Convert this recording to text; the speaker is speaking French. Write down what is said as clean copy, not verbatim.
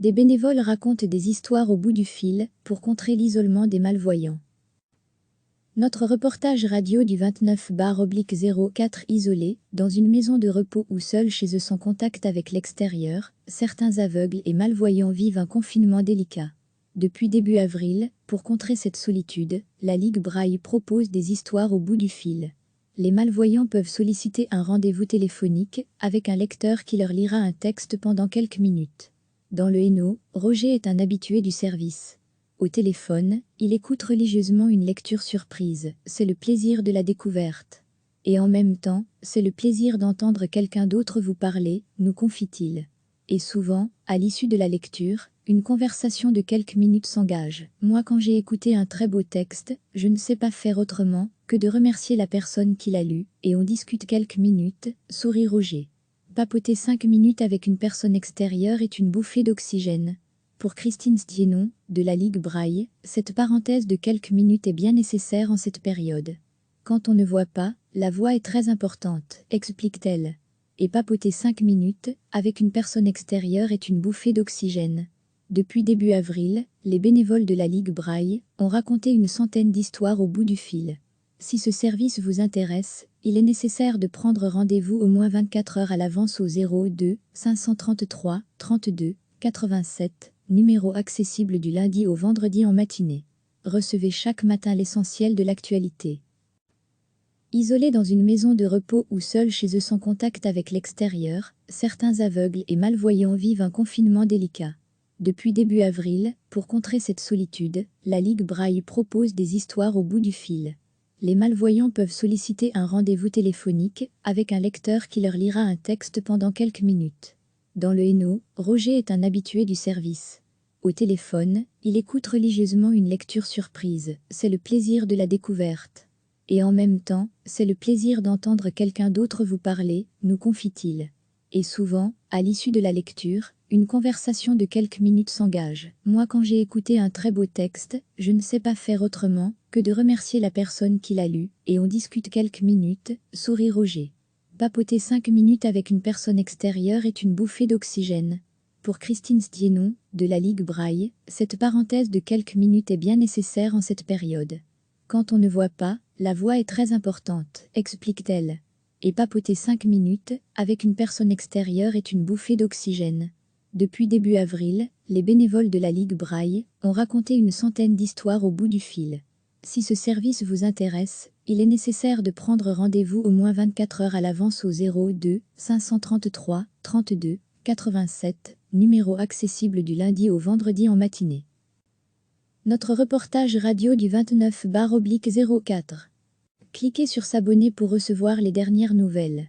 Des bénévoles racontent des histoires au bout du fil pour contrer l'isolement des malvoyants. Notre reportage radio du 29/04 isolé, dans une maison de repos ou seuls chez eux sans contact avec l'extérieur, certains aveugles et malvoyants vivent un confinement délicat. Depuis début avril, pour contrer cette solitude, la Ligue Braille propose des histoires au bout du fil. Les malvoyants peuvent solliciter un rendez-vous téléphonique avec un lecteur qui leur lira un texte pendant quelques minutes. Dans le Hainaut, Roger est un habitué du service. Au téléphone, il écoute religieusement une lecture surprise, c'est le plaisir de la découverte. Et en même temps, c'est le plaisir d'entendre quelqu'un d'autre vous parler, nous confie-t-il. Et souvent, à l'issue de la lecture, une conversation de quelques minutes s'engage. Moi, quand j'ai écouté un très beau texte, je ne sais pas faire autrement que de remercier la personne qui l'a lu, et on discute quelques minutes, sourit Roger. Papoter 5 minutes avec une personne extérieure est une bouffée d'oxygène. Pour Christine Sdienon, de la Ligue Braille, cette parenthèse de quelques minutes est bien nécessaire en cette période. Quand on ne voit pas, la voix est très importante, explique-t-elle. Et papoter 5 minutes avec une personne extérieure est une bouffée d'oxygène. Depuis début avril, les bénévoles de la Ligue Braille ont raconté une centaine d'histoires au bout du fil. Si ce service vous intéresse, il est nécessaire de prendre rendez-vous au moins 24 heures à l'avance au 02 533 32 87, numéro accessible du lundi au vendredi en matinée. Recevez chaque matin l'essentiel de l'actualité. Isolés dans une maison de repos ou seuls chez eux sans contact avec l'extérieur, certains aveugles et malvoyants vivent un confinement délicat. Depuis début avril, pour contrer cette solitude, la Ligue Braille propose des histoires au bout du fil. Les malvoyants peuvent solliciter un rendez-vous téléphonique avec un lecteur qui leur lira un texte pendant quelques minutes. Dans le Hainaut, Roger est un habitué du service. Au téléphone, il écoute religieusement une lecture surprise, c'est le plaisir de la découverte. Et en même temps, c'est le plaisir d'entendre quelqu'un d'autre vous parler, nous confie-t-il. Et souvent, à l'issue de la lecture, une conversation de quelques minutes s'engage. Moi, quand j'ai écouté un très beau texte, je ne sais pas faire autrement que de remercier la personne qui l'a lu, et on discute quelques minutes, sourit Roger. Papoter 5 minutes avec une personne extérieure est une bouffée d'oxygène. Pour Christine Sdienon, de la Ligue Braille, cette parenthèse de quelques minutes est bien nécessaire en cette période. Quand on ne voit pas, la voix est très importante, explique-t-elle. Et papoter 5 minutes avec une personne extérieure est une bouffée d'oxygène. Depuis début avril, les bénévoles de la Ligue Braille ont raconté une centaine d'histoires au bout du fil. Si ce service vous intéresse, il est nécessaire de prendre rendez-vous au moins 24 heures à l'avance au 02 533 32 87, numéro accessible du lundi au vendredi en matinée. Notre reportage radio du 29/04. Cliquez sur s'abonner pour recevoir les dernières nouvelles.